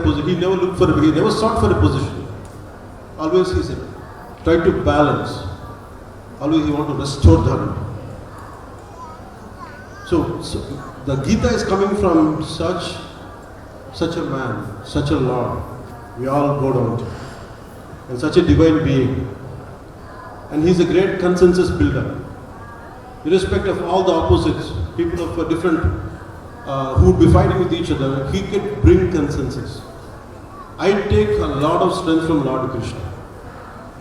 position. He never sought for a position. Always he said, try to balance. Always he want to restore dharma. So the Gita is coming from such a man, such a Lord. We all go down to, and such a divine being. And he's a great consensus builder. Irrespective of all the opposites, people of different who would be fighting with each other, he could bring consensus. I take a lot of strength from Lord Krishna.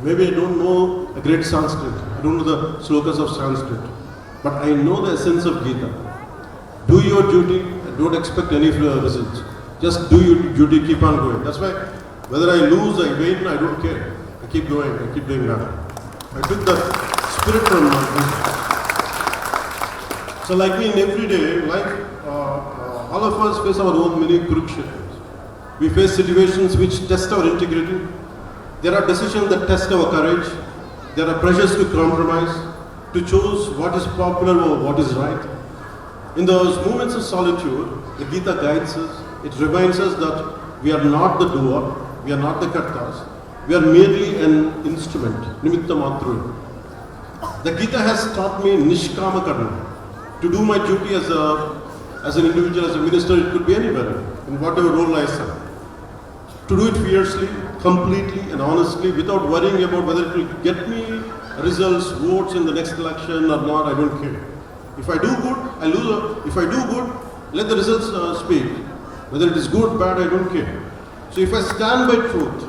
Maybe I don't know a great Sanskrit, I don't know the slokas of Sanskrit, but I know the essence of Gita. Do your duty, don't expect any results. Just do your duty, keep on going. That's why whether I lose, I win, I don't care. I keep going, I keep doing that. I took that spirit from Gita. So like me in everyday life, all of us face our own many Kurukshetras. We face situations which test our integrity. There are decisions that test our courage. There are pressures to compromise, to choose what is popular or what is right. In those moments of solitude, the Gita guides us. It reminds us that we are not the doer, we are not the kartas. We are merely an instrument, nimitta matru. The Gita has taught me nishkama karma. To do my duty as an individual, as a minister, it could be anywhere, in whatever role I serve. To do it fiercely, completely and honestly, without worrying about whether it will get me results, votes in the next election or not, I don't care. If I do good, I lose. If I do good, let the results speak. Whether it is good, bad, I don't care. So if I stand by truth,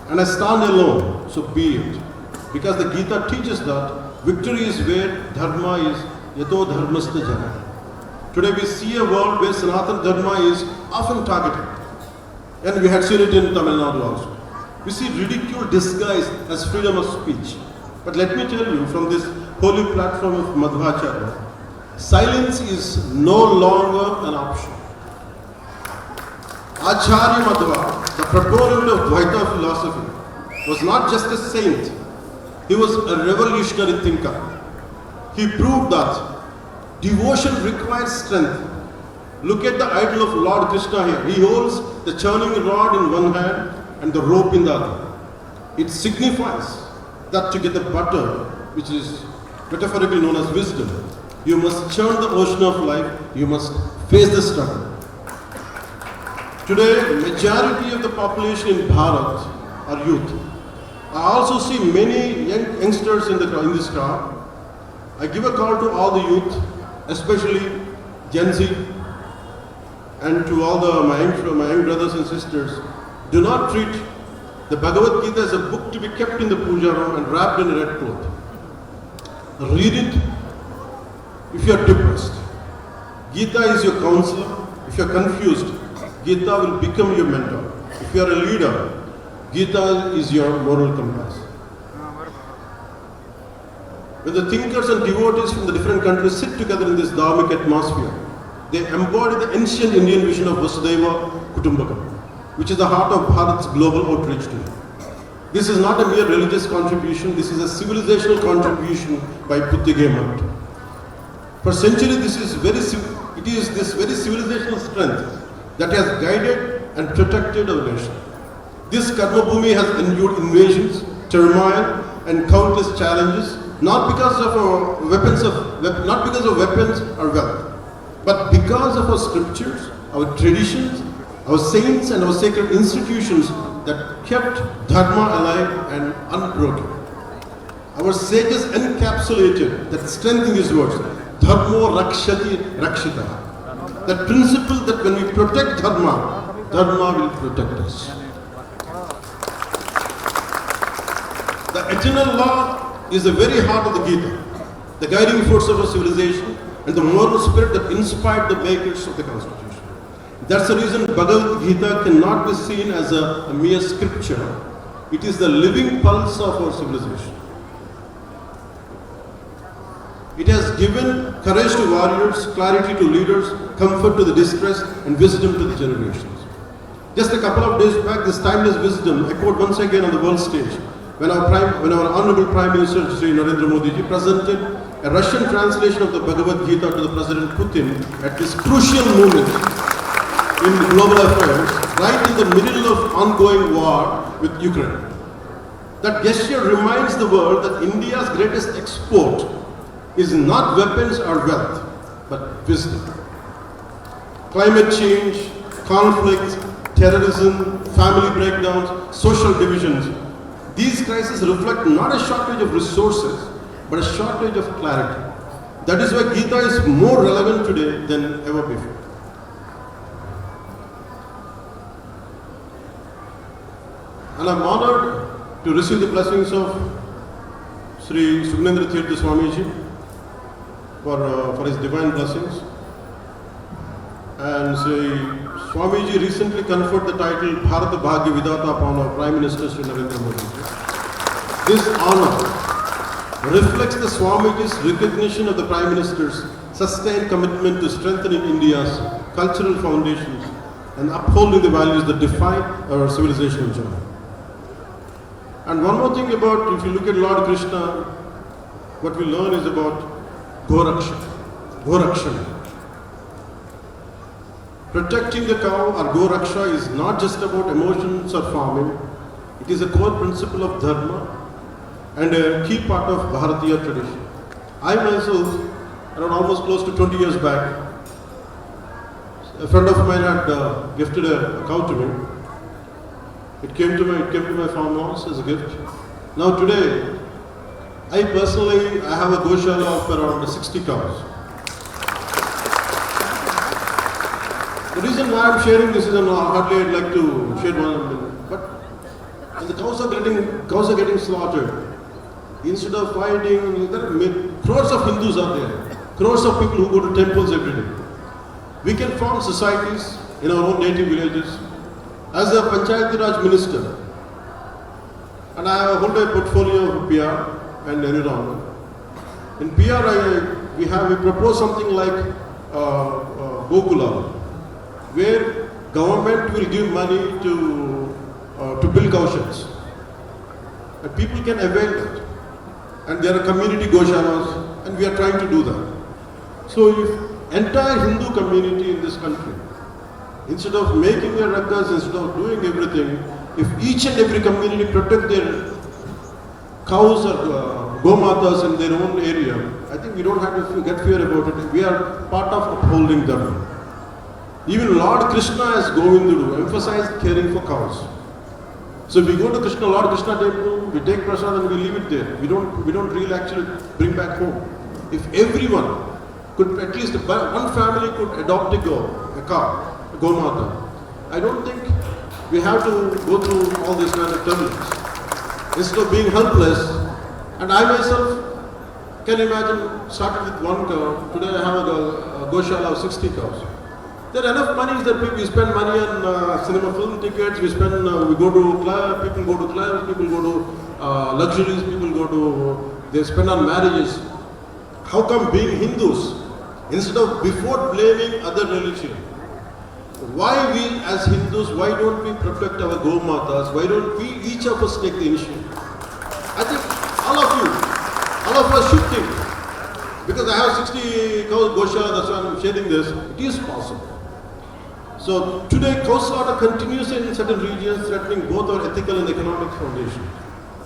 and I stand alone, so be it. Because the Gita teaches that victory is where dharma is, yato dharmastha jana. Today we see a world where Sanatana Dharma is often targeted. And we had seen it in Tamil Nadu also. We see ridicule disguised as freedom of speech. But let me tell you, from this holy platform of Madhvacharya, silence is no longer an option. Acharya Madhva, the proponent of Dvaita philosophy, was not just a saint, he was a revolutionary thinker. He proved that devotion requires strength. Look at the idol of Lord Krishna here. He holds the churning rod in one hand and the rope in the other. It signifies that to get the butter, which is metaphorically known as wisdom, you must churn the ocean of life, you must face the struggle. Today, majority of the population in Bharat are youth. I also see many youngsters in this crowd. I give a call to all the youth, especially Gen Z, and to all my young brothers and sisters. Do not treat the Bhagavad Gita as a book to be kept in the puja room and wrapped in a red cloth. Read it if you are depressed. Gita is your counselor. If you are confused, Gita will become your mentor. If you are a leader, Gita is your moral compass. When the thinkers and devotees from the different countries sit together in this dharmic atmosphere, they embody the ancient Indian vision of Vasudhaiva Kutumbakam, which is the heart of Bharat's global outreach today. This is not a mere religious contribution, this is a civilizational contribution by Puttige Math. For centuries, it is this very civilizational strength that has guided and protected our nation. This Karma Bhumi has endured invasions, turmoil, and countless challenges, not because of weapons or wealth, but because of our scriptures, our traditions, our saints, and our sacred institutions that kept Dharma alive and unbroken. Our sages encapsulated that strength in these words, Dharmo Rakshati Rakshita. That principle that when we protect Dharma, Dharma will protect us. The eternal law is the very heart of the Gita, the guiding force of our civilization and the moral spirit that inspired the makers of the Constitution. That's the reason Bhagavad Gita cannot be seen as a mere scripture. It is the living pulse of our civilization. It has given courage to warriors, clarity to leaders, comfort to the distressed, and wisdom to the generations. Just a couple of days back, this timeless wisdom echoed once again on the world stage when our Honorable Prime Minister Shri Narendra Modi ji presented a Russian translation of the Bhagavad Gita to the President Putin at this crucial moment. in global affairs, right in the middle of ongoing war with Ukraine. That gesture reminds the world that India's greatest export is not weapons or wealth, but wisdom. Climate change, conflict, terrorism, family breakdowns, social divisions, these crises reflect not a shortage of resources, but a shortage of clarity. That is why Gita is more relevant today than ever before. And I'm honored to receive the blessings of Sri Sugnendra Tirtha Swamiji for his divine blessings. And Sri Swamiji recently conferred the title Bharata Bhagya Vidata upon our Prime Minister Sri Narendra Modi. This honor reflects the Swamiji's recognition of the Prime Minister's sustained commitment to strengthening India's cultural foundations and upholding the values that define our civilization in general. And one more thing about, if you look at Lord Krishna, what we learn is about Goraksha. Protecting the cow or Goraksha is not just about emotions or farming. It is a core principle of Dharma and a key part of Bharatiya tradition. I myself, around almost close to 20 years back, a friend of mine had gifted a cow to me. It came to my farmhouse as a gift. Now today, I personally have a Goshala of around 60 cows. The reason why I'm sharing this is hardly I'd like to share one, but when the cows are getting slaughtered, instead of fighting, there are crores of Hindus are there, crores of people who go to temples every day. We can form societies in our own native villages. As a Panchayati Raj minister, and I hold a portfolio of PR and environment. In PR, we propose something like Gokula, where government will give money to build gaushals, and people can avail it. And there are community Goshalas, and we are trying to do that. So if entire Hindu community in this country, instead of making their ragas, instead of doing everything, if each and every community protect their cows or gomatas in their own area, I think we don't have to get fear about it. We are part of upholding them. Even Lord Krishna as Govindudu emphasized caring for cows. So we go to Lord Krishna temple, we take prasad and we leave it there. We don't really actually bring back home. If everyone could, at least one family could adopt a cow, a gomata, I don't think we have to go through all these kind of turbulence. Instead of being helpless, and I myself can imagine, started with one cow, today I have a Goshala of 60 cows. There are enough money that we spend money on cinema film tickets, we go to club, people go to clubs, people go to luxuries, they spend on marriages. How come being Hindus, instead of before blaming other religion, why we as Hindus, why don't we protect our Gomatas, why don't we each of us take the initiative? I think all of us should think. Because I have 60 cows Goshala, that's why I'm sharing this, it is possible. So today, cow slaughter continues in certain regions, threatening both our ethical and economic foundation.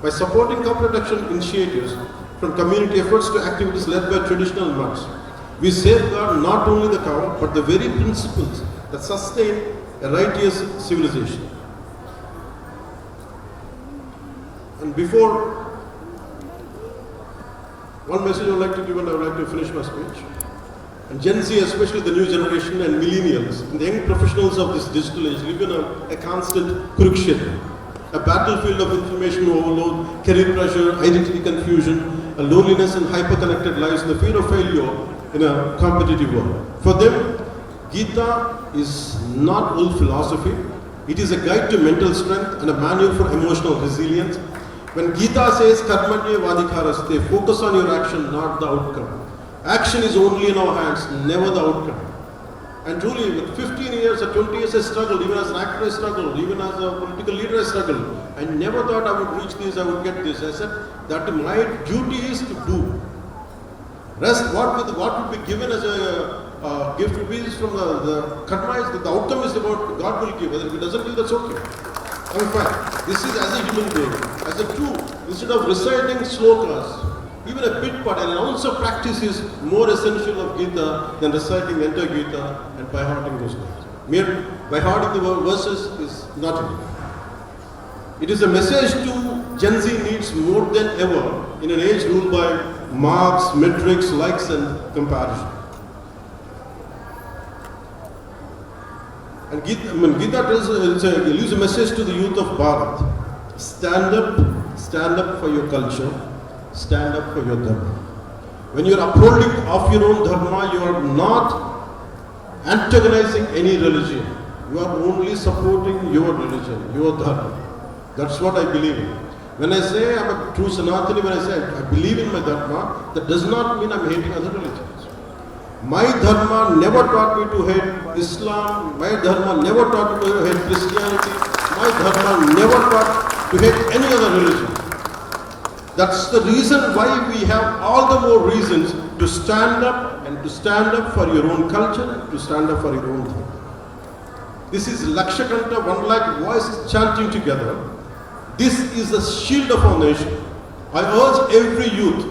By supporting cow protection initiatives, from community efforts to activities led by traditional monks, we safeguard not only the cow, but the very principles that sustain a righteous civilization. And before, one message I would like to give, and I would like to finish my speech. And Gen Z, especially the new generation and millennials, and the young professionals of this digital age, live in a constant Kurukshetra, a battlefield of information overload, career pressure, identity confusion, a loneliness and hyper-connected lives, and the fear of failure in a competitive world. For them, Gita is not old philosophy. It is a guide to mental strength and a manual for emotional resilience. When Gita says karmanya vadikaraste, focus on your action, not the outcome. Action is only in our hands, never the outcome. And truly, with 15 years or 20 years I struggled, even as an actor I struggled, even as a political leader I struggled. I never thought I would reach this, I would get this. I said that my duty is to do. Rest, what would be given as a gift will be from the karma is the outcome is about God will give. Whether if He doesn't give, that's okay. I'm fine. This is as a human being, as a true. Instead of reciting slokas, even a bit part, an ounce of practice is more essential of Gita than reciting the entire Gita and by hearting those words. Mere by hearting the verses is not enough. It is a message to Gen Z needs more than ever in an age ruled by marks, metrics, likes and comparison. And Gita leaves a message to the youth of Bharat. Stand up for your culture, stand up for your dharma. When you are upholding of your own dharma, you are not antagonizing any religion. You are only supporting your religion, your dharma. That's what I believe in. When I say I'm a true Sanatani, when I say I believe in my dharma, that does not mean I'm hating other religions. My dharma never taught me to hate Islam. My dharma never taught me to hate Christianity. My dharma never taught to hate any other religion. That's the reason why we have all the more reasons to stand up and to stand up for your own culture and to stand up for your own dharma. This is Lakshakanta, 1 lakh voices chanting together. This is the shield of our nation. I urge every youth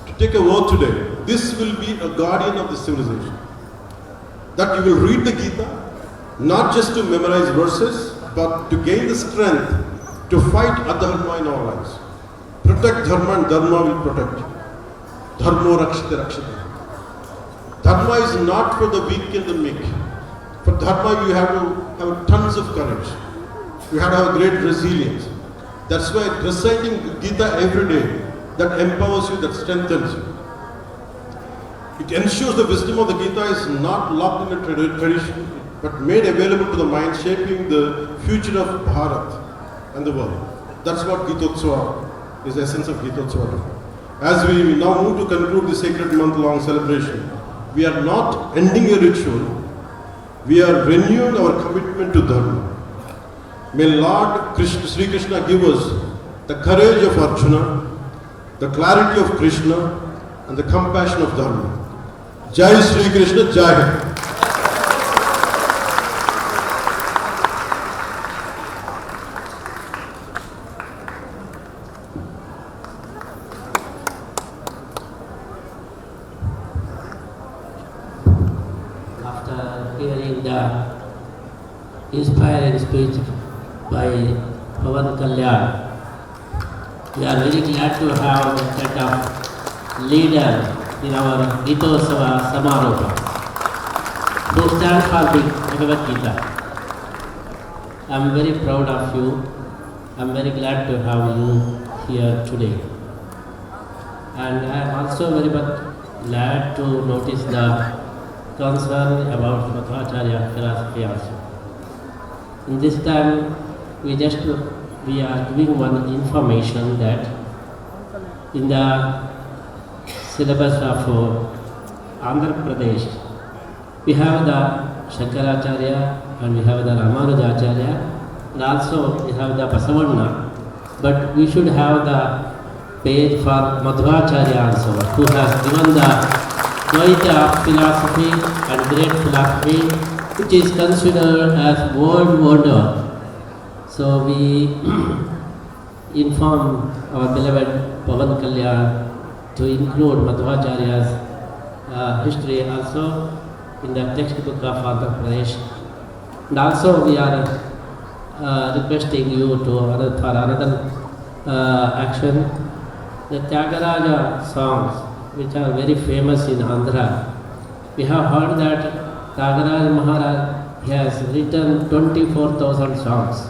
to take a vow today. This will be a guardian of the civilization. That you will read the Gita, not just to memorize verses, but to gain the strength to fight adharma in our lives. Protect dharma and dharma will protect you. Dharmo rakshite rakshite. Dharma is not for the weak and the meek. For dharma you have to have tons of courage. You have to have great resilience. That's why reciting Gita every day, that empowers you, that strengthens you. It ensures the wisdom of the Gita is not locked in a tradition, but made available to the mind, shaping the future of Bharat and the world. That's what Gitotsava is, the essence of Gitotsava. As we now move to conclude the sacred month-long celebration, we are not ending a ritual, we are renewing our commitment to Dharma. May Lord Sri Krishna give us the courage of Arjuna, the clarity of Krishna, and the compassion of Dharma. Jai Sri Krishna, Jai Hind. After hearing the inspiring speech by Pawan Kalyan, we are very glad to have a set of leaders in our Gitotsava Samaroha who stand for the Bhagavad Gita. I am very proud of you. I am very glad to have you here today. And I am also very much glad to notice the concern about Madhvacharya philosophy also. In this time, we are giving one information that in the syllabus of Andhra Pradesh, we have the Shankaracharya and we have the Ramanujacharya and also we have the Basavanna, but we should have the page for Madhvacharya also, who has given the Dvaita philosophy and great philosophy, which is considered as world wonder. So we inform our beloved Pawan Kalyan to include Madhvacharya's history also in the textbook of Andhra Pradesh. And also we are requesting you to for another action, the Tyagaraja songs, which are very famous in Andhra. We have heard that Tyagaraja Maharaj has written 24,000 songs,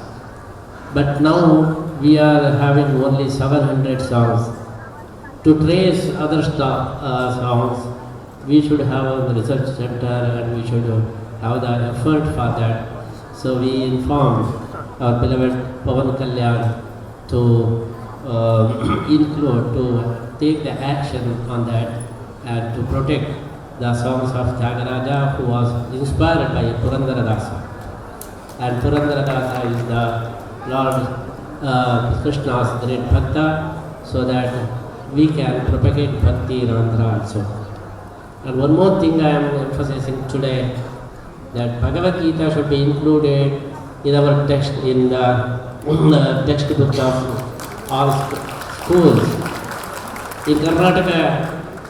but now we are having only 700 songs. To trace other songs, we should have a research center and we should have the effort for that. So we inform our beloved Pawan Kalyan to include, to take the action on that and to protect the songs of Tyagaraja, who was inspired by Purandaradasa. And Purandaradasa is the Lord Krishna's great Bhakta, so that we can propagate Bhakti in Andhra also. And one more thing I am emphasizing today, that Bhagavad Gita should be included in our text, in the textbook of all schools. In Karnataka,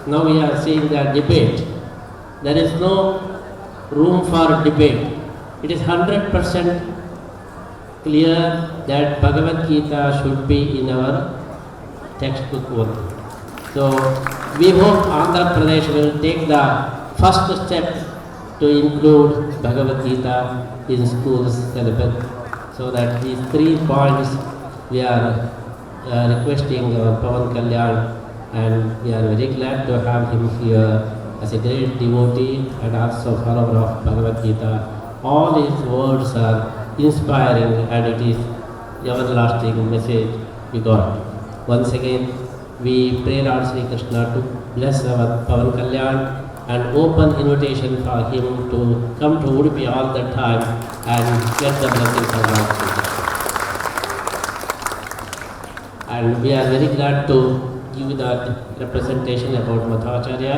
now we are seeing the debate. There is no room for debate. It is 100% clear that Bhagavad Gita should be in our textbook only. So we hope Andhra Pradesh will take the first step to include Bhagavad Gita in schools syllabus, so that these 3 points we are requesting Pawan Kalyan, and we are very glad to have him here as a great devotee and also follower of Bhagavad Gita. All his words are inspiring, and it is everlasting message we got. Once again, we pray Lord Sri Krishna to bless our Pawan Kalyan and open invitation for him to come to Udupi all the time and get the blessings of Lord Sri Krishna. And we are very glad to give the representation about Madhvacharya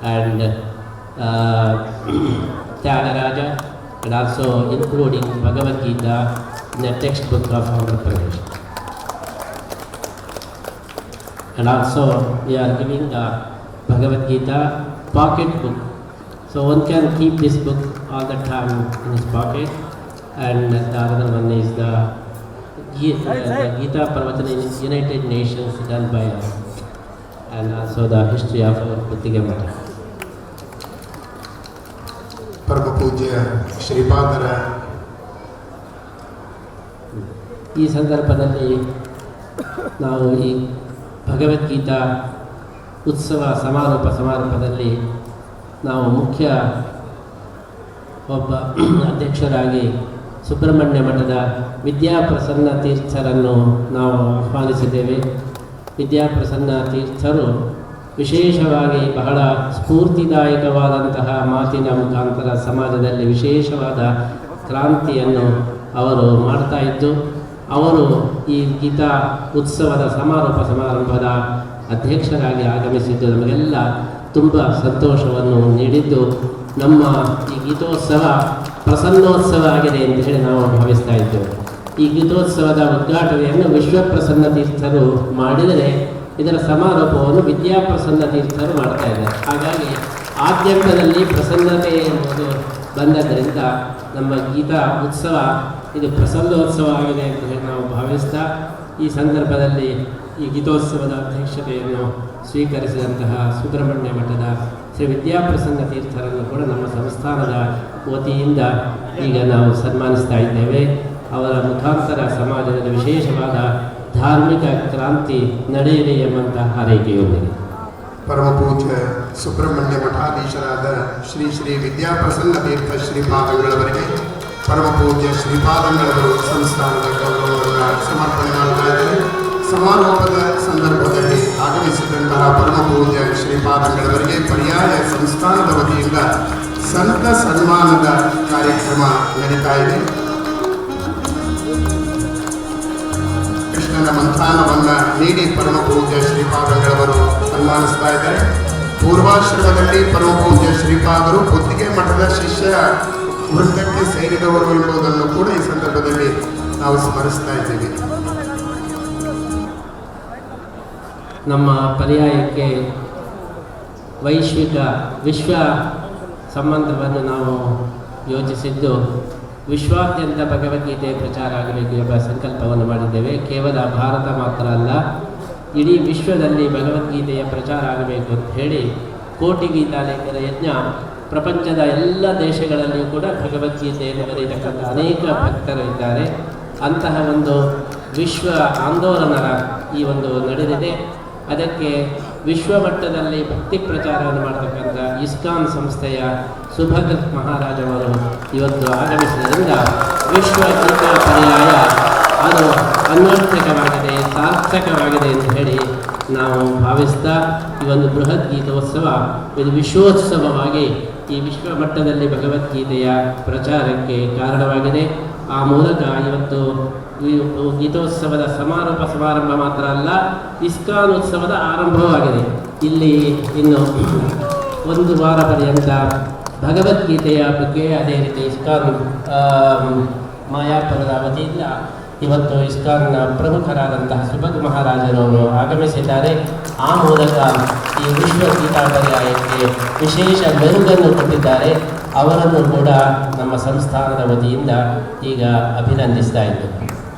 and Tyagaraja, and also including Bhagavad Gita in the textbook of Andhra Pradesh. And also we are giving the Bhagavad Gita pocket book, so one can keep this book all the time in his pocket. And the other one is the Gita Parvatana in United Nations, done by us, and also the history of our Puttiga Mata. ಪರಮ ಪೂಜ್ಯ ಶ್ರೀಪಾದರ ಈ ಸಂದರ್ಭದಲ್ಲಿ ನಾವು ಈ ಭಗವದ್ಗೀತಾ ಉತ್ಸವ ಸಮಾರೋಪದಲ್ಲಿ ನಾವು ಮುಖ್ಯ ಒಬ್ಬ ಅಧ್ಯಕ್ಷರಾಗಿ ಸುಬ್ರಹ್ಮಣ್ಯ ಮಠದ ವಿದ್ಯಾಪ್ರಸನ್ನ ತೀರ್ಥರನ್ನು ನಾವು ಆಹ್ವಾನಿಸಿದ್ದೇವೆ. ವಿದ್ಯಾಪ್ರಸನ್ನ ತೀರ್ಥರು ವಿಶೇಷವಾಗಿ ಬಹಳ ಸ್ಫೂರ್ತಿದಾಯಕವಾದಂತಹ ಮಾತಿನ ಮುಖಾಂತರ ಸಮಾಜದಲ್ಲಿ ವಿಶೇಷವಾದ ಕ್ರಾಂತಿಯನ್ನು ಅವರು ಮಾಡ್ತಾ ಇದ್ದು, ಅವರು ಈ ಗೀತಾ ಉತ್ಸವದ ಸಮಾರಂಭದ ಅಧ್ಯಕ್ಷರಾಗಿ ಆಗಮಿಸಿದ್ದು ನಮಗೆಲ್ಲ ತುಂಬ ಸಂತೋಷವನ್ನು ನೀಡಿದ್ದು, ನಮ್ಮ ಈ ಗೀತೋತ್ಸವ ಪ್ರಸನ್ನೋತ್ಸವ ಆಗಿದೆ ಅಂತ ಹೇಳಿ ನಾವು ಭಾವಿಸ್ತಾ ಇದ್ದೇವೆ. ಈ ಗೀತೋತ್ಸವದ ಉದ್ಘಾಟನೆಯನ್ನು ವಿಶ್ವಪ್ರಸನ್ನ ತೀರ್ಥರು ಮಾಡಿದರೆ, ಇದರ ಸಮಾರೋಪವನ್ನು ವಿದ್ಯಾಪ್ರಸನ್ನ ತೀರ್ಥರು ಮಾಡ್ತಾ ಇದ್ದಾರೆ. ಹಾಗಾಗಿ ಆದ್ಯಂತದಲ್ಲಿ ಪ್ರಸನ್ನತೆ ಎಂಬುದು ಬಂದದ್ದರಿಂದ ನಮ್ಮ ಗೀತಾ ಉತ್ಸವ ಇದು ಪ್ರಸನ್ನೋತ್ಸವ ಆಗಿದೆ ಅಂತ ಹೇಳಿ ನಾವು ಭಾವಿಸ್ತಾ, ಈ ಸಂದರ್ಭದಲ್ಲಿ ಈ ಗೀತೋತ್ಸವದ ಅಧ್ಯಕ್ಷತೆಯನ್ನು ಸ್ವೀಕರಿಸಿದಂತಹ ಸುಬ್ರಹ್ಮಣ್ಯ ಮಠದ ಶ್ರೀ ವಿದ್ಯಾಪ್ರಸನ್ನ ತೀರ್ಥರನ್ನು ಕೂಡ ನಮ್ಮ ಸಂಸ್ಥಾನದ ವತಿಯಿಂದ ಈಗ ನಾವು ಸನ್ಮಾನಿಸ್ತಾ ಇದ್ದೇವೆ. ಅವರ ಮುಖಾಂತರ ಸಮಾಜದಲ್ಲಿ ವಿಶೇಷವಾದ ಧಾರ್ಮಿಕ ಕ್ರಾಂತಿ ನಡೆಯಲಿ ಎಂಬಂತಹ ಹಾರೈಕೆಯೊಂದಿಗೆ ಪರಮ ಪೂಜ್ಯ ಸುಬ್ರಹ್ಮಣ್ಯ ಮಠಾಧೀಶರಾದ ಶ್ರೀ ಶ್ರೀ ವಿದ್ಯಾಪ್ರಸನ್ನ ತೀರ್ಥ ಶ್ರೀಪಾದಂಗಳವರಿಗೆ ಪರಮ ಪೂಜ್ಯ ಶ್ರೀಪಾದಂಗಳವರು ಸಂಸ್ಥಾನದ ಗೌರವವನ್ನು ಸಮರ್ಪಣೆ ಮಾಡ್ತಾ ಇದ್ದಾರೆ. ಸಮಾರೋಪದ ಸಂದರ್ಭದಲ್ಲಿ ಆಗಮಿಸಿದಂತಹ ಪರಮ ಪೂಜ್ಯ ಶ್ರೀಪಾದಂಗಳವರಿಗೆ ಪರ್ಯಾಯ ಸಂಸ್ಥಾನದ ವತಿಯಿಂದ ಸಂತ ಸನ್ಮಾನದ ಕಾರ್ಯಕ್ರಮ ನಡೀತಾ ಇದೆ. ಕೃಷ್ಣನ ಮಂಥಾನವನ್ನು ನೀಡಿ ಪರಮ ಪೂಜ್ಯ ಶ್ರೀಪಾದಂಗಳವರು ಸನ್ಮಾನಿಸ್ತಾ ಇದ್ದಾರೆ. ಪೂರ್ವಾಶ್ರಮದಲ್ಲಿ ಪರಮ ಪೂಜ್ಯ ಶ್ರೀಪಾದರು ಪುತ್ತಿಗೆ ಮಠದ ಶಿಷ್ಯ ವೃಂದಕ್ಕೆ ಸೇರಿದವರು ಎಂಬುದನ್ನು ಕೂಡ ಈ ಸಂದರ್ಭದಲ್ಲಿ ನಾವು ಸ್ಮರಿಸ್ತಾ ಇದ್ದೀವಿ. ನಮ್ಮ ಪರ್ಯಾಯಕ್ಕೆ ವಿಶ್ವ ಸಂಬಂಧವನ್ನು ನಾವು ಯೋಚಿಸಿದ್ದು, ವಿಶ್ವಾದ್ಯಂತ ಭಗವದ್ಗೀತೆ ಪ್ರಚಾರ ಆಗಬೇಕು ಎಂಬ ಸಂಕಲ್ಪವನ್ನು ಮಾಡಿದ್ದೇವೆ. ಕೇವಲ ಭಾರತ ಮಾತ್ರ ಅಲ್ಲ, ಇಡೀ ವಿಶ್ವದಲ್ಲಿ ಭಗವದ್ಗೀತೆಯ ಪ್ರಚಾರ ಆಗಬೇಕು ಅಂತ ಹೇಳಿ ಕೋಟಿ ಗೀತಾಲೇಖನ ಯಜ್ಞ ಪ್ರಪಂಚದ ಎಲ್ಲ ದೇಶಗಳಲ್ಲಿಯೂ ಕೂಡ ಭಗವದ್ಗೀತೆಯನ್ನು ಬರೆಯತಕ್ಕಂಥ ಅನೇಕ ಭಕ್ತರು ಇದ್ದಾರೆ. ಅಂತಹ ಒಂದು ವಿಶ್ವ ಆಂದೋಲನ ಈ ಒಂದು ನಡೆದಿದೆ. ಅದಕ್ಕೆ ವಿಶ್ವಮಟ್ಟದಲ್ಲಿ ಭಕ್ತಿ ಪ್ರಚಾರವನ್ನು ಮಾಡತಕ್ಕಂಥ ಇಸ್ಕಾನ್ ಸಂಸ್ಥೆಯ ಸುಭದ್ರ ಮಹಾರಾಜವರು ಇವತ್ತು ಆಗಮಿಸಿದ್ದರಿಂದ ವಿಶ್ವ ಗೀತಾ ಪರ್ಯಾಯ ಅದು ಅನ್ವರ್ಥಕವಾಗಿದೆ, ಸಾರ್ಥಕವಾಗಿದೆ ಅಂತ ಹೇಳಿ ನಾವು ಭಾವಿಸ್ತಾ, ಈ ಒಂದು ಬೃಹತ್ ಗೀತೋತ್ಸವ ಇದು ವಿಶ್ವೋತ್ಸವವಾಗಿ ಈ ವಿಶ್ವ ಮಟ್ಟದಲ್ಲಿ ಭಗವದ್ಗೀತೆಯ ಪ್ರಚಾರಕ್ಕೆ ಕಾರಣವಾಗಿದೆ. ಆ ಮೂಲಕ ಇವತ್ತು ಗೀತೋತ್ಸವದ ಸಮಾರಂಭ ಮಾತ್ರ ಅಲ್ಲ, ಇಸ್ಕಾನ್ ಉತ್ಸವದ ಆರಂಭವಾಗಿದೆ. ಇಲ್ಲಿ ಇನ್ನು ಒಂದು ವಾರ ಪರ್ಯಂತ ಭಗವದ್ಗೀತೆಯ ಬಗ್ಗೆ, ಅದೇ ರೀತಿ ಇಸ್ಕಾನ್ ಮಾಯಾಪುರದ ವತಿಯಿಂದ ಇವತ್ತು ಇಸ್ಕಾನ್ನ ಪ್ರಮುಖರಾದಂತಹ ಸುಭಗ್ ಮಹಾರಾಜರವರು ಆಗಮಿಸಿದ್ದಾರೆ. ಆ ಮೂಲಕ ಈ ವಿಶ್ವ ಗೀತಾ ಪರ್ಯಾಯಕ್ಕೆ ವಿಶೇಷ ಮೆರುಗನ್ನು ಕೊಟ್ಟಿದ್ದಾರೆ. ಅವರನ್ನು ಕೂಡ ನಮ್ಮ ಸಂಸ್ಥಾನದ ವತಿಯಿಂದ ಈಗ ಅಭಿನಂದಿಸ್ತಾ ಇದ್ದೇವೆ.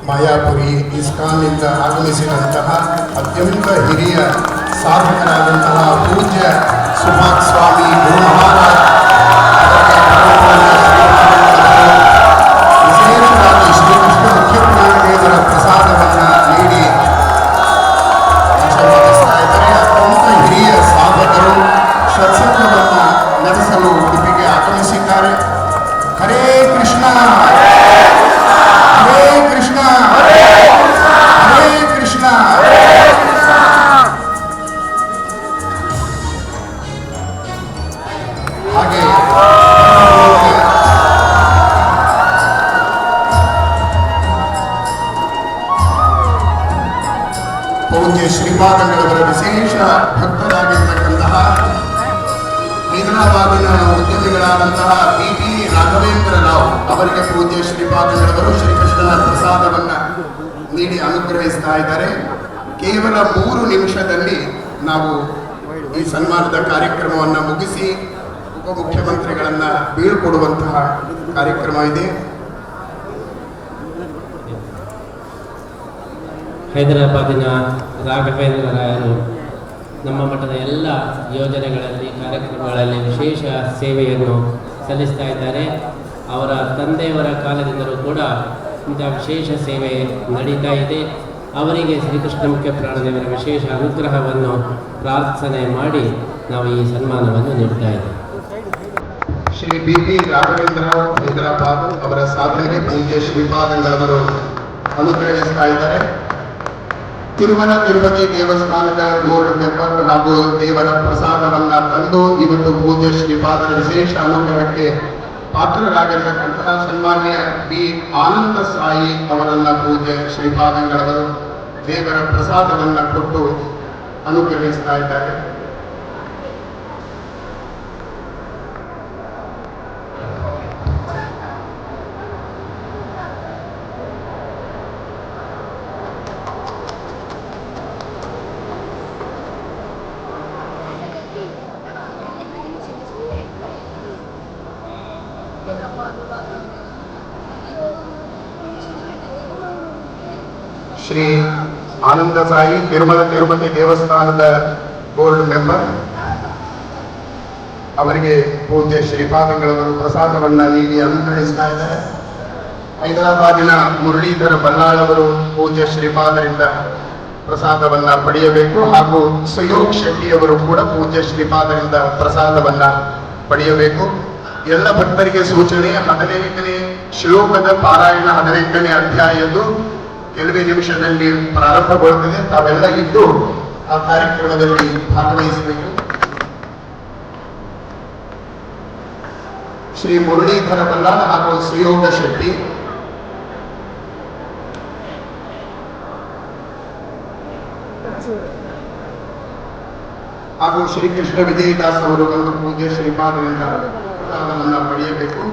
ಮಾಯಾಪುರಿ ಇಸ್ಕಾನ್ನಿಂದ ಆಗಮಿಸಿದಂತಹ ಅತ್ಯಂತ ಹಿರಿಯ ಸಾಧಕರಾದಂತಹ ಪೂಜ್ಯ ಸುಭಾಗ್ ಸ್ವಾಮಿ ಗುರು ಮಹಾರಾಜ್ ವಿಶೇಷವಾಗಿ ಶ್ರೀಕೃಷ್ಣ ಮುಖ್ಯ ಪ್ರಾಣದೇವರ ಪ್ರಸಾದವನ್ನು ನೀಡಿ ಆಶೀರ್ವದಿಸ್ತಾ ಇದ್ದಾರೆ. ಅತ್ಯಂತ ಹಿರಿಯ ಸಾಧಕರು ಸತ್ಸಂಗವನ್ನು ನಡೆಸಲು ಉಡುಪಿಗೆ ಆಗಮಿಸಿದ್ದಾರೆ. ಹರೇ ಕೃಷ್ಣ ಹರೇ ಕೃಷ್ಣ ಹರೇ ಕೃಷ್ಣ. ಹಾಗೆ ಪೂಜ್ಯ ಶ್ರೀಪಾದಂಗಳವರ ವಿಶೇಷ ಭಕ್ತರಾಗಿರ್ತಕ್ಕಂತಹ ಹೈದರಾಬಾದಿನ ಉದ್ಯಮಿಗಳಾದಂತಹ ಬಿ.ಪಿ. ರಾಘವೇಂದ್ರ ರಾವ್ ಅವರಿಗೆ ಪೂಜ್ಯ ಶ್ರೀಪಾದಂಗಳವರು ಶ್ರೀಕೃಷ್ಣನ ಪ್ರಸಾದವನ್ನು ನೀಡಿ ಅನುಗ್ರಹಿಸ್ತಾ ಇದ್ದಾರೆ. ಕೇವಲ 3 ನಿಮಿಷದಲ್ಲಿ ನಾವು ಈ ಸನ್ಮಾನದ ಕಾರ್ಯಕ್ರಮವನ್ನು ಮುಗಿಸಿ ಉಪಮುಖ್ಯಮಂತ್ರಿಗಳನ್ನು ಬೀಳ್ಕೊಡುವಂತಹ ಕಾರ್ಯಕ್ರಮ ಇದೆ. ಹೈದರಾಬಾದಿನ ರಾಘವೇಂದ್ರ ರಾಯರು ನಮ್ಮ ಮಠದ ಎಲ್ಲ ಯೋಜನೆಗಳಲ್ಲಿ, ಕಾರ್ಯಕ್ರಮಗಳಲ್ಲಿ ವಿಶೇಷ ಸೇವೆಯನ್ನು ಸಲ್ಲಿಸ್ತಾ ಇದ್ದಾರೆ. ಅವರ ತಂದೆಯವರ ಕಾಲದಿಂದಲೂ ಕೂಡ ಇಂಥ ವಿಶೇಷ ಸೇವೆ ನಡೀತಾ ಇದೆ. ಅವರಿಗೆ ಶ್ರೀಕೃಷ್ಣ ಮುಖ್ಯ ಪ್ರಾಣದೇವರ ವಿಶೇಷ ಅನುಗ್ರಹವನ್ನು ಪ್ರಾರ್ಥನೆ ಮಾಡಿ ನಾವು ಈ ಸನ್ಮಾನವನ್ನು ನೀಡ್ತಾ ಇದ್ದೇವೆ. ಶ್ರೀ ಬಿ.ಪಿ. ರಾಘವೇಂದ್ರ ಹೈದರಾಬಾದ್ ಅವರ ಸಾಧನೆಗೆ ಪೂಜ್ಯ ಶ್ರೀಪಾದಂಗಳವರು ಅನುಗ್ರಹಿಸ್ತಾ ಇದ್ದಾರೆ. ತಿರುಪತಿ ದೇವಸ್ಥಾನದ ಬೋರ್ಡ್ ಮೆಂಬರ್ ಹಾಗೂ ದೇವರ ಪ್ರಸಾದವನ್ನ ತಂದು ಇವತ್ತು ಪೂಜ್ಯ ಶ್ರೀಪಾದರ ವಿಶೇಷ ಅನುಗ್ರಹಕ್ಕೆ ಪಾತ್ರರಾಗಿರ್ತಕ್ಕಂತಹ ಸನ್ಮಾನ್ಯ ಬಿ. ಆನಂದ ಸಾಯಿ ಅವರನ್ನ ಪೂಜ್ಯ ಶ್ರೀಪಾದಂಗಳವರು ದೇವರ ಪ್ರಸಾದವನ್ನ ಕೊಟ್ಟು ಅನುಗ್ರಹಿಸ್ತಾ ಇದ್ದಾರೆ. ಶ್ರೀ ಆನಂದ ಸಾಯಿ ತಿರುಪತಿ ದೇವಸ್ಥಾನದ ಬೋರ್ಡ್ ಮೆಂಬರ್ ಅವರಿಗೆ ಪೂಜ್ಯ ಶ್ರೀಪಾದಂಗಳವರು ಪ್ರಸಾದವನ್ನ ನೀಡಿ ಅನುಗ್ರಹಿಸ್ತಾ ಇದ್ದಾರೆ. ಹೈದರಾಬಾದಿನ ಮುರಳೀಧರ ಬಲ್ಲಾಳವರು ಪೂಜ್ಯ ಶ್ರೀಪಾದರಿಂದ ಪ್ರಸಾದವನ್ನ ಪಡೆಯಬೇಕು. ಹಾಗೂ ಸುಯೋಗ್ ಶೆಟ್ಟಿಯವರು ಕೂಡ ಪೂಜ್ಯ ಶ್ರೀಪಾದರಿಂದ ಪ್ರಸಾದವನ್ನ ಪಡೆಯಬೇಕು. ಎಲ್ಲ ಭಕ್ತರಿಗೆ ಸೂಚನೆ, 15ನೇ ಶ್ಲೋಕದ ಪಾರಾಯಣ 18ನೇ ಅಧ್ಯಾಯದ್ದು ಕೆಲವೇ ನಿಮಿಷದಲ್ಲಿ ಪ್ರಾರಂಭಗೊಳ್ಳುತ್ತದೆ. ತಾವೆಲ್ಲ ಇದ್ದು ಆ ಕಾರ್ಯಕ್ರಮದಲ್ಲಿ ಭಾಗವಹಿಸಬೇಕು. ಶ್ರೀ ಮುರಳೀಧರ ಬಲ್ಲಾಳ ಹಾಗೂ ಸುಯೋಗ ಶೆಟ್ಟಿ ಹಾಗೂ ಶ್ರೀಕೃಷ್ಣ ವಿಜಯದಾಸ್ ಅವರು ಒಂದು ಪೂಜ್ಯ ಶ್ರೀಪಾದರಿಂದ ಪ್ರಸಾದವನ್ನು ಪಡೆಯಬೇಕು.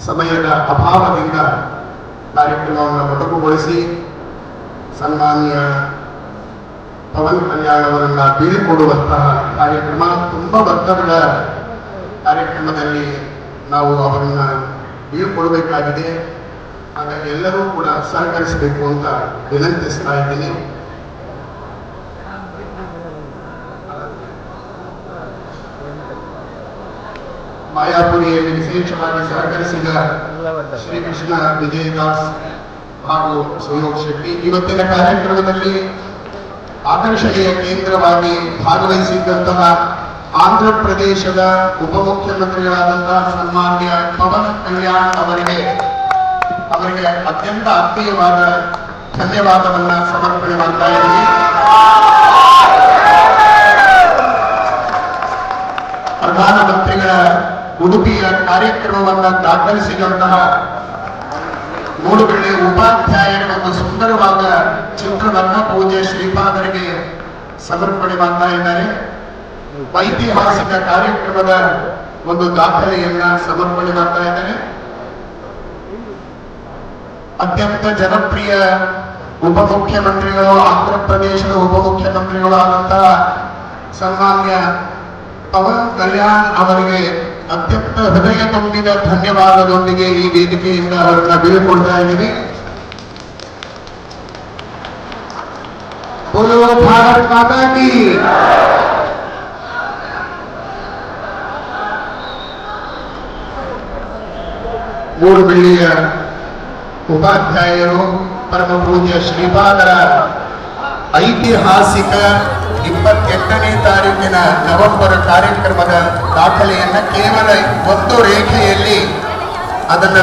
ಸಮಯದ ಅಭಾವದಿಂದ ಕಾರ್ಯಕ್ರಮವನ್ನು ಮೊಟಕುಗೊಳಿಸಿ ಸನ್ಮಾನ್ಯ ಪವನ್ ಕಲ್ಯಾಣ್ ಅವರನ್ನ ಬೀಳ್ಕೊಡುವಂತಹ ಕಾರ್ಯಕ್ರಮ. ತುಂಬ ಭಕ್ತರುಗಳ ಕಾರ್ಯಕ್ರಮದಲ್ಲಿ ನಾವು ಅವರನ್ನ ಬೀಳ್ಕೊಡಬೇಕಾಗಿದೆ. ಹಾಗಾಗಿ ಎಲ್ಲರೂ ಕೂಡ ಸಹಕರಿಸಬೇಕು ಅಂತ ವಿನಂತಿಸ್ತಾ ಇದ್ದೀನಿ. ಮಾಯಾಪುರಿಯಲ್ಲಿ ವಿಶೇಷವಾಗಿ ಸಹಕರಿಸಿದ ಶ್ರೀಕೃಷ್ಣ ವಿಜಯದಾಸ್ ಹಾಗೂ ಸುಯೋಗ್ ಶೆಟ್ಟಿ ಇವತ್ತಿನ ಕಾರ್ಯಕ್ರಮದಲ್ಲಿ ಆಕರ್ಷಣೆಯ ಕೇಂದ್ರವಾಗಿ ಭಾಗವಹಿಸಿದ್ದಂತಹ ಆಂಧ್ರ ಪ್ರದೇಶದ ಉಪಮುಖ್ಯಮಂತ್ರಿಗಳಾದಂತಹ ಸನ್ಮಾನ್ಯ ಪವನ್ ಕಲ್ಯಾಣ್ ಅವರಿಗೆ ಅತ್ಯಂತ ಆತ್ಮೀಯವಾದ ಧನ್ಯವಾದವನ್ನ ಸಮರ್ಪಣೆ ಮಾಡ್ತಾ ಇದ್ದೀನಿ. ಪ್ರಧಾನಮಂತ್ರಿಗಳ ಉಡುಪಿಯ ಕಾರ್ಯಕ್ರಮವನ್ನು ದಾಖಲಿಸಿದಂತಹ ಮೂಡುಬಿಳ್ಳಿ ಉಪಾಧ್ಯಾಯರ ಒಂದು ಸುಂದರವಾದ ಚಿತ್ರವನ್ನ ಪೂಜ್ಯ ಶ್ರೀಪಾದರಿಗೆ ಸಮರ್ಪಣೆ ಮಾಡ್ತಾ ಇದ್ದಾರೆ. ಐತಿಹಾಸಿಕ ಕಾರ್ಯಕ್ರಮದ ಒಂದು ದಾಖಲೆಯನ್ನ ಸಮರ್ಪಣೆ ಮಾಡ್ತಾ ಇದ್ದಾರೆ. ಅತ್ಯಂತ ಜನಪ್ರಿಯ ಉಪಮುಖ್ಯಮಂತ್ರಿಗಳು, ಆಂಧ್ರ ಪ್ರದೇಶದ ಉಪಮುಖ್ಯಮಂತ್ರಿಗಳು ಆದಂತಹ ಸನ್ಮಾನ್ಯ ಪವನ್ ಕಲ್ಯಾಣ್ ಅವರಿಗೆ ಅತ್ಯಂತ ಹೃದಯ ತುಂಬಿದ ಧನ್ಯವಾದದೊಂದಿಗೆ ಈ ವೇದಿಕೆಯಿಂದ ಅವರನ್ನ ಬೀಳ್ಕೊಳ್ತಾ ಇದ್ದೀವಿ. ಬೋಲೋ ಭಾರತ್ ಮಾತಾ ಕಿ. ಮೂಡುಬಿಳ್ಳಿಯ ಉಪಾಧ್ಯಾಯರು ಪರಮ ಪೂಜ್ಯ ಶ್ರೀಪಾದರ ಐತಿಹಾಸಿಕ 28ನೇ ತಾರೀಕಿನ ನವೆಂಬರ್ ಕಾರ್ಯಕ್ರಮದ ದಾಖಲೆಯನ್ನ ಕೇವಲ ಒಂದು ರೇಖೆಯಲ್ಲಿ ಅದನ್ನ